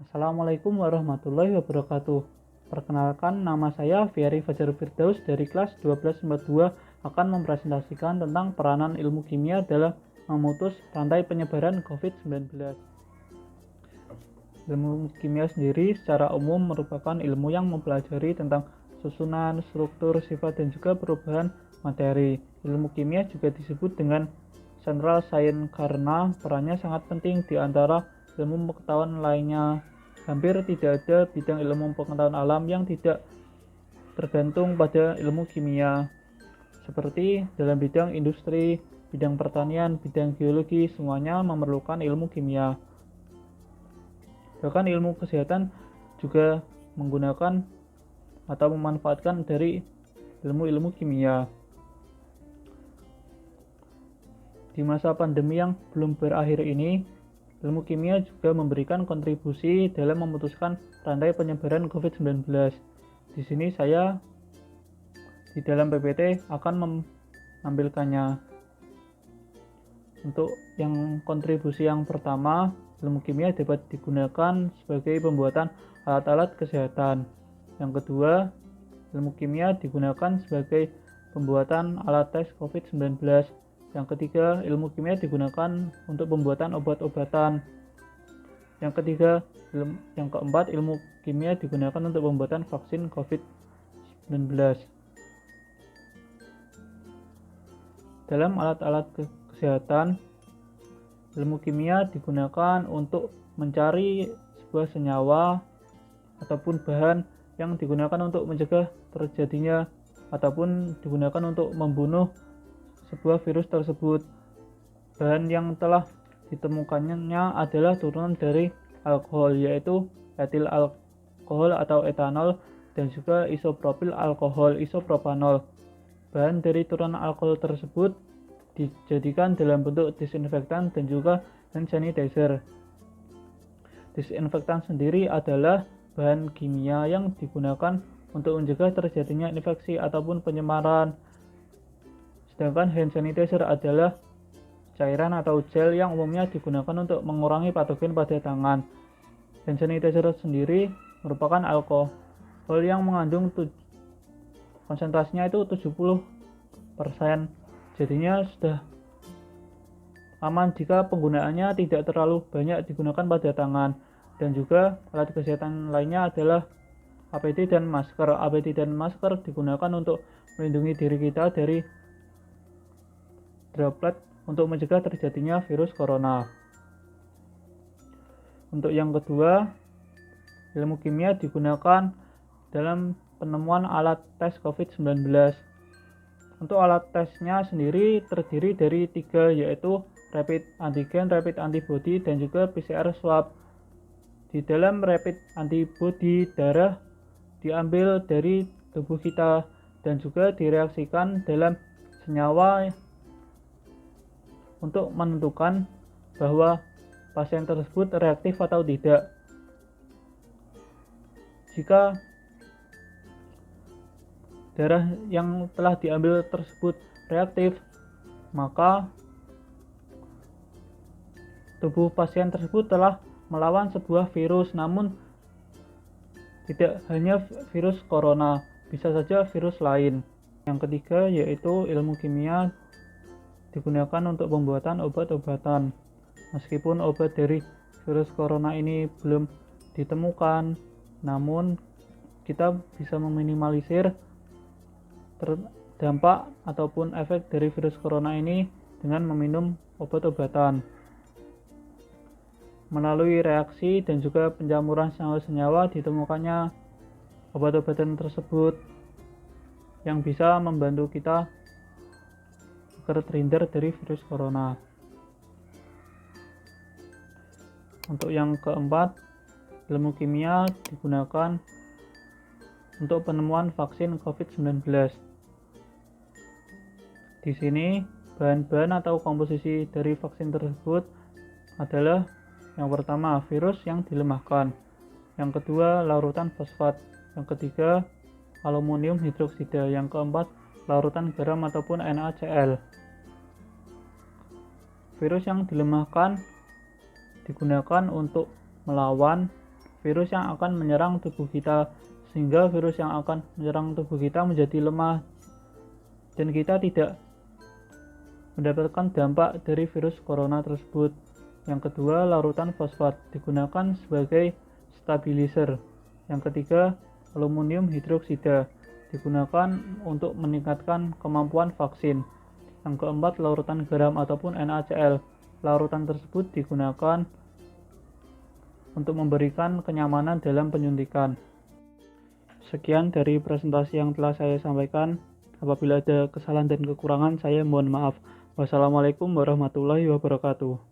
Assalamualaikum warahmatullahi wabarakatuh. Perkenalkan, nama saya Fieri Fajar Firdaus dari kelas 1242 akan mempresentasikan tentang peranan ilmu kimia dalam memutus rantai penyebaran COVID-19. Ilmu kimia sendiri secara umum merupakan ilmu yang mempelajari tentang susunan, struktur, sifat, dan juga perubahan materi. Ilmu kimia juga disebut dengan Central Science karena perannya sangat penting di antara ilmu pengetahuan lainnya. Hampir tidak ada bidang ilmu pengetahuan alam yang tidak tergantung pada ilmu kimia. Seperti dalam bidang industri, bidang pertanian, bidang geologi, semuanya memerlukan ilmu kimia. Bahkan ilmu kesehatan juga menggunakan atau memanfaatkan dari ilmu-ilmu kimia. Di masa pandemi yang belum berakhir ini, ilmu kimia juga memberikan kontribusi dalam memutuskan rantai penyebaran COVID-19. Di sini saya di dalam PPT akan menampilkannya. Untuk yang kontribusi yang pertama, ilmu kimia dapat digunakan sebagai pembuatan alat-alat kesehatan. Yang kedua, ilmu kimia digunakan sebagai pembuatan alat tes COVID-19. Yang ketiga, ilmu kimia digunakan untuk pembuatan obat-obatan. Yang keempat, ilmu kimia digunakan untuk pembuatan vaksin COVID-19. Dalam alat-alat kesehatan, ilmu kimia digunakan untuk mencari sebuah senyawa ataupun bahan yang digunakan untuk mencegah terjadinya ataupun digunakan untuk membunuh sebuah virus tersebut. Bahan yang telah ditemukannya adalah turunan dari alkohol, yaitu etil alkohol atau etanol, dan juga isopropil alkohol isopropanol. Bahan dari turunan alkohol tersebut dijadikan dalam bentuk disinfektan dan juga hand sanitizer. Disinfektan sendiri adalah bahan kimia yang digunakan untuk mencegah terjadinya infeksi ataupun penyemaran. Sedangkan hand sanitizer adalah cairan atau gel yang umumnya digunakan untuk mengurangi patogen pada tangan. Hand sanitizer sendiri merupakan alkohol yang mengandung konsentrasinya itu 70%. Jadinya sudah aman jika penggunaannya tidak terlalu banyak digunakan pada tangan. Dan juga alat kesehatan lainnya adalah APD dan masker. APD dan masker digunakan untuk melindungi diri kita dari droplet untuk mencegah terjadinya virus corona. Untuk yang kedua, ilmu kimia digunakan dalam penemuan alat tes COVID-19. Untuk alat tesnya sendiri terdiri dari 3, yaitu rapid antigen, rapid antibody, dan juga PCR swab. Di dalam rapid antibody, darah diambil dari tubuh kita dan juga direaksikan dalam senyawa untuk menentukan bahwa pasien tersebut reaktif atau tidak. Jika darah yang telah diambil tersebut reaktif, maka tubuh pasien tersebut telah melawan sebuah virus. Namun tidak hanya virus corona, bisa saja virus lain. Yang ketiga yaitu ilmu kimia digunakan untuk pembuatan obat-obatan. Meskipun obat dari virus corona ini belum ditemukan, namun kita bisa meminimalisir dampak ataupun efek dari virus corona ini dengan meminum obat-obatan. Melalui reaksi dan juga pencamuran senyawa-senyawa ditemukannya obat-obatan tersebut yang bisa membantu kita agar terhindar dari virus corona. Untuk yang keempat, ilmu kimia digunakan untuk penemuan vaksin COVID-19. Di sini, bahan-bahan atau komposisi dari vaksin tersebut adalah yang pertama, virus yang dilemahkan. Yang kedua, larutan fosfat. Yang ketiga, aluminium hidroksida. Yang keempat, larutan garam ataupun NaCl. Virus yang dilemahkan digunakan untuk melawan virus yang akan menyerang tubuh kita, sehingga virus yang akan menyerang tubuh kita menjadi lemah dan kita tidak mendapatkan dampak dari virus corona tersebut. Yang kedua, larutan fosfat digunakan sebagai stabilizer. Yang ketiga, aluminium hidroksida digunakan untuk meningkatkan kemampuan vaksin. Yang keempat, larutan garam ataupun NaCl. Larutan tersebut digunakan untuk memberikan kenyamanan dalam penyuntikan. Sekian dari presentasi yang telah saya sampaikan. Apabila ada kesalahan dan kekurangan, saya mohon maaf. Wassalamualaikum warahmatullahi wabarakatuh.